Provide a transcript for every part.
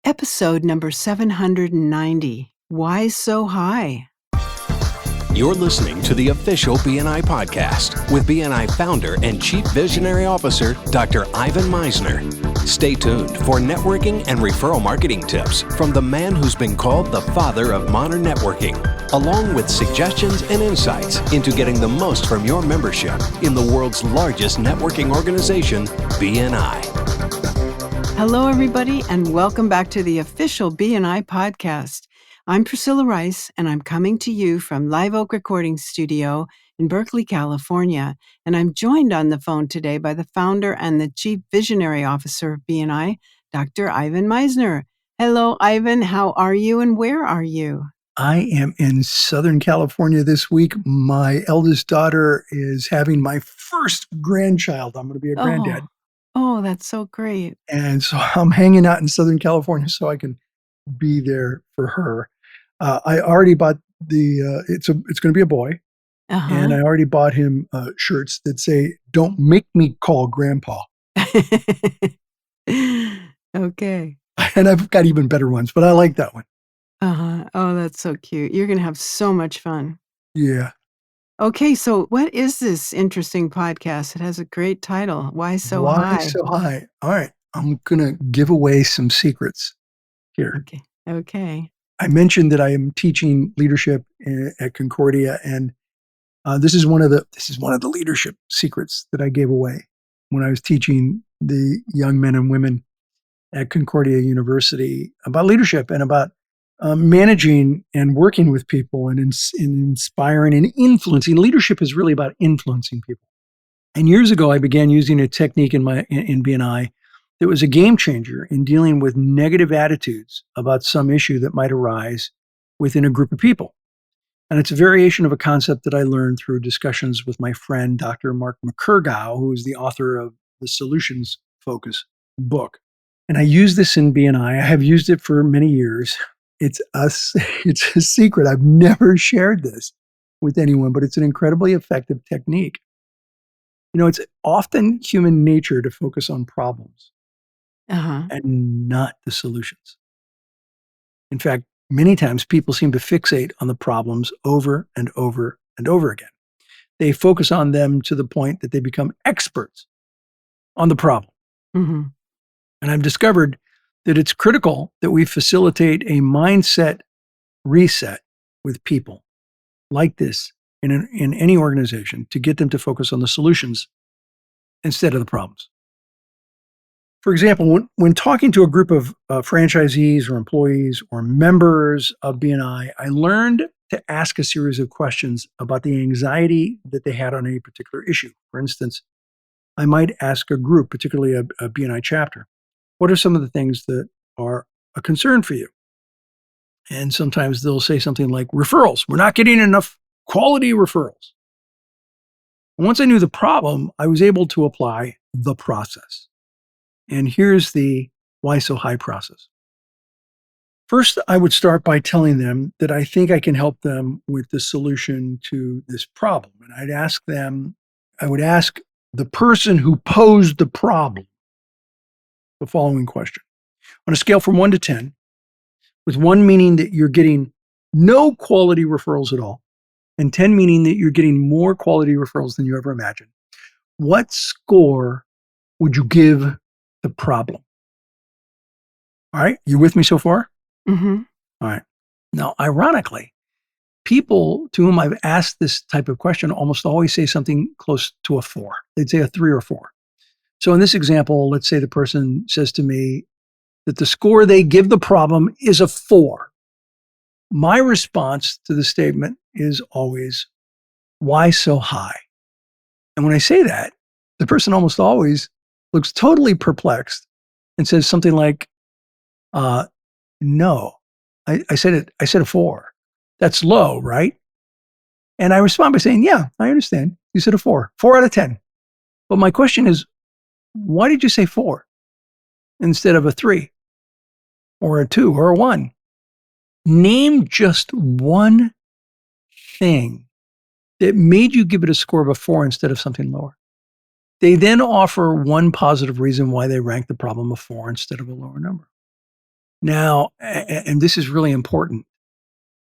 Episode number 790, Why So High? You're listening to the official BNI podcast with BNI founder and Chief Visionary Officer, Dr. Ivan Meisner. Stay tuned for networking and referral marketing tips from the man who's been called the father of modern networking, along with suggestions and insights into getting the most from your membership in the world's largest networking organization, BNI. Hello, everybody, and welcome back to the official BNI podcast. I'm Priscilla Rice, and I'm coming to you from Live Oak Recording Studio in Berkeley, California. And I'm joined on the phone today by the founder and the Chief Visionary Officer of BNI, Dr. Ivan Meisner. Hello, Ivan. How are you and where are you? I am in Southern California this week. My eldest daughter is having my first grandchild. I'm going to be a granddad. Oh, that's so great. And so I'm hanging out in Southern California so I can be there for her. I already bought it's going to be a boy. And I already bought him shirts that say, "Don't make me call grandpa." Okay. And I've got even better ones, but I like that one. Oh, that's so cute. You're going to have so much fun. Yeah. Okay, so what is this interesting podcast? It has a great title. Why So High? Why so high? All right. I'm going to give away some secrets here. Okay. I mentioned that I am teaching leadership at Concordia, and this is one of the leadership secrets that I gave away when I was teaching the young men and women at Concordia University about leadership and about managing and working with people and inspiring and influencing. Leadership is really about influencing people. And years ago, I began using a technique in BNI that was a game changer in dealing with negative attitudes about some issue that might arise within a group of people. And it's a variation of a concept that I learned through discussions with my friend, Dr. Mark McCurgow, who is the author of the Solutions Focus book. And I use this in BNI. I have used it for many years. It's a secret. I've never shared this with anyone, but it's an incredibly effective technique. You know, it's often human nature to focus on problems and not the solutions. In fact, many times people seem to fixate on the problems over and over and over again. They focus on them to the point that they become experts on the problem. Mm-hmm. And I've discovered that it's critical that we facilitate a mindset reset with people like this in any organization to get them to focus on the solutions instead of the problems. For example, when talking to a group of franchisees or employees or members of BNI, I learned to ask a series of questions about the anxiety that they had on any particular issue. For instance, I might ask a group, particularly a BNI chapter, what are some of the things that are a concern for you? And sometimes they'll say something like, referrals. We're not getting enough quality referrals. And once I knew the problem, I was able to apply the process. And here's the why so high process. First, I would start by telling them that I think I can help them with the solution to this problem. And I would ask the person who posed the problem the following question. On a scale from 1 to 10, with 1 meaning that you're getting no quality referrals at all, and 10 meaning that you're getting more quality referrals than you ever imagined, what score would you give the problem? All right, you with me so far? Mm-hmm. All right. Now, ironically, people to whom I've asked this type of question almost always say something close to a 4. They'd say a 3 or 4. So in this example, let's say the person says to me that the score they give the problem is a 4. My response to the statement is always, why so high? And when I say that, the person almost always looks totally perplexed and says something like, no, I said a 4. That's low, right? And I respond by saying, yeah, I understand. You said a 4 out of 10. But my question is, why did you say 4 instead of a 3 or a 2 or a 1? Name just one thing that made you give it a score of a 4 instead of something lower. They then offer one positive reason why they rank the problem a 4 instead of a lower number. Now, and this is really important,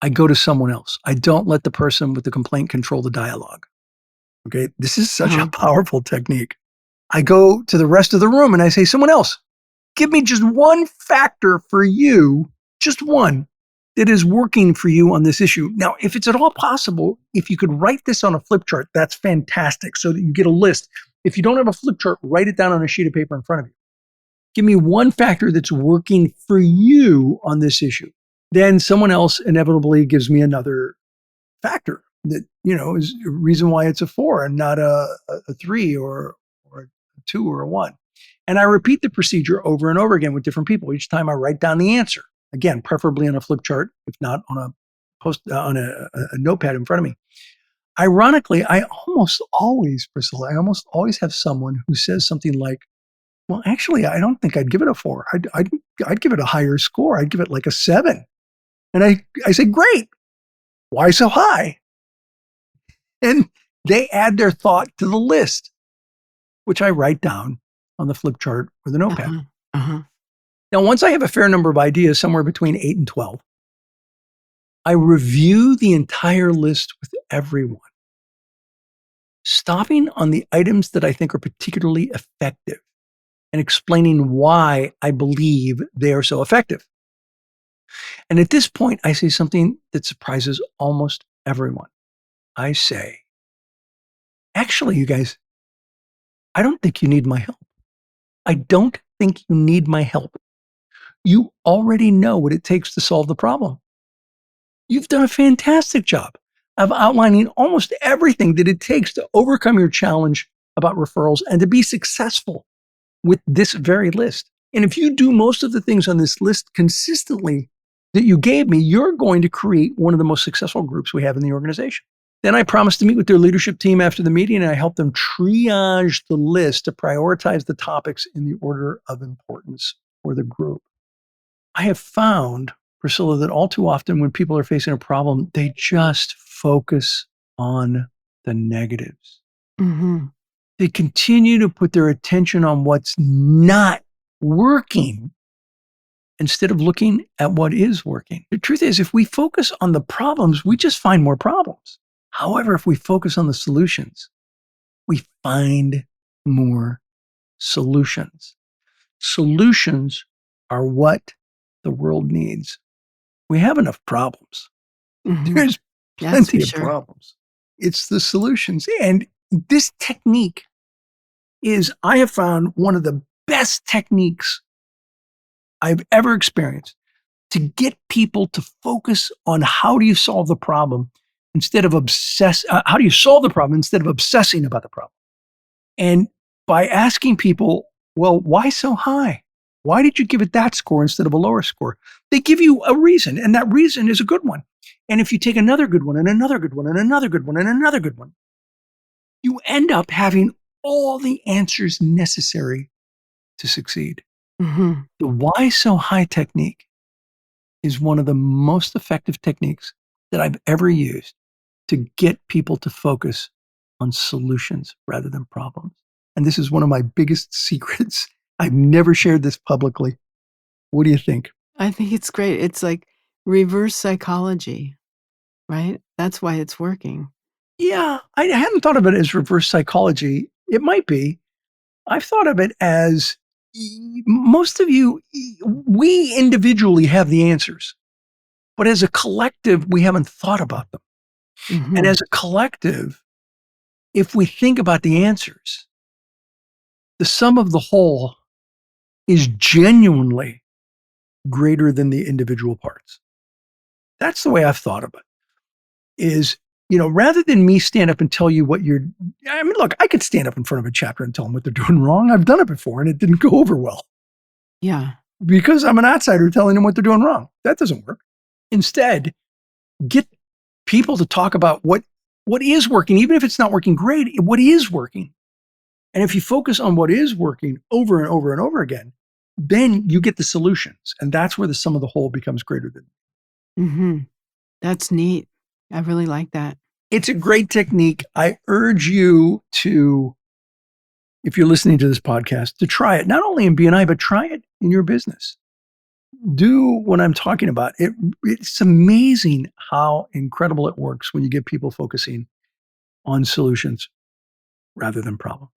I go to someone else. I don't let the person with the complaint control the dialogue. Okay. This is such a powerful technique. I go to the rest of the room and I say, someone else, give me just one factor for you, just one, that is working for you on this issue. Now, if it's at all possible, if you could write this on a flip chart, that's fantastic, so that you get a list. If you don't have a flip chart, write it down on a sheet of paper in front of you. Give me one factor that's working for you on this issue. Then someone else inevitably gives me another factor that, is a reason why it's a 4 and not a 3 or a 2 or a 1. And I repeat the procedure over and over again with different people. Each time I write down the answer, again, preferably on a flip chart, if not on a notepad in front of me. Ironically, Priscilla, I almost always have someone who says something like, well, actually, I don't think I'd give it a 4. I'd give it a higher score. I'd give it like a 7. And I say, great. Why so high? And they add their thought to the list, which I write down on the flip chart or the notepad. Now, once I have a fair number of ideas, somewhere between 8 and 12, I review the entire list with everyone, stopping on the items that I think are particularly effective and explaining why I believe they are so effective. And at this point, I say something that surprises almost everyone. I say, actually, you guys, I don't think you need my help. I don't think you need my help. You already know what it takes to solve the problem. You've done a fantastic job of outlining almost everything that it takes to overcome your challenge about referrals and to be successful with this very list. And if you do most of the things on this list consistently that you gave me, you're going to create one of the most successful groups we have in the organization. Then I promised to meet with their leadership team after the meeting, and I helped them triage the list to prioritize the topics in the order of importance for the group. I have found, Priscilla, that all too often when people are facing a problem, they just focus on the negatives. They continue to put their attention on what's not working instead of looking at what is working. The truth is, if we focus on the problems, we just find more problems. However, if we focus on the solutions, we find more solutions. Solutions are what the world needs. We have enough problems. There's plenty of problems. It's the solutions. And this technique is, I have found, one of the best techniques I've ever experienced to get people to focus on how do you solve the problem instead of how do you solve the problem instead of obsessing about the problem. And by asking people, well, why so high? Why did you give it that score instead of a lower score? They give you a reason, and that reason is a good one. And if you take another good one and another good one and another good one and another good one, you end up having all the answers necessary to succeed. The why so high technique is one of the most effective techniques that I've ever used to get people to focus on solutions rather than problems. And this is one of my biggest secrets. I've never shared this publicly. What do you think? I think it's great. It's like reverse psychology, right? That's why it's working. Yeah, I hadn't thought of it as reverse psychology. It might be. I've thought of it as, most of you, we individually have the answers, but as a collective, we haven't thought about them. And as a collective, if we think about the answers, the sum of the whole is genuinely greater than the individual parts. That's the way I've thought of it. Is, rather than me stand up and tell you look, I could stand up in front of a chapter and tell them what they're doing wrong. I've done it before and it didn't go over well. Yeah. Because I'm an outsider telling them what they're doing wrong. That doesn't work. Instead, get people to talk about what is working, even if it's not working great, what is working. And if you focus on what is working over and over and over again, then you get the solutions. And that's where the sum of the whole becomes greater than. That's neat. I really like that. It's a great technique. I urge you to, if you're listening to this podcast, to try it, not only in BNI, but try it in your business. do what I'm talking about. It's amazing how incredible it works when you get people focusing on solutions rather than problems.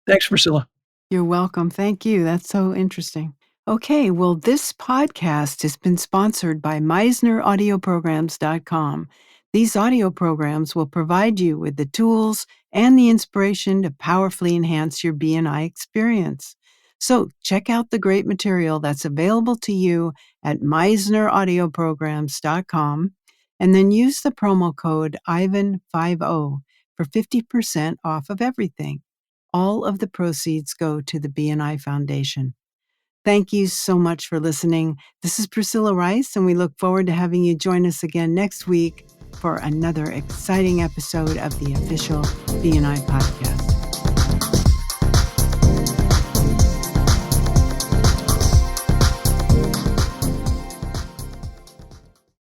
Thanks, Priscilla. You're welcome. Thank you. That's so interesting. Okay, well, this podcast has been sponsored by MeisnerAudioprograms.com. These audio programs will provide you with the tools and the inspiration to powerfully enhance your BNI experience. So check out the great material that's available to you at MeisnerAudioprograms.com and then use the promo code IVAN50 for 50% off of everything. All of the proceeds go to the BNI Foundation. Thank you so much for listening. This is Priscilla Rice, and we look forward to having you join us again next week for another exciting episode of the official BNI podcast.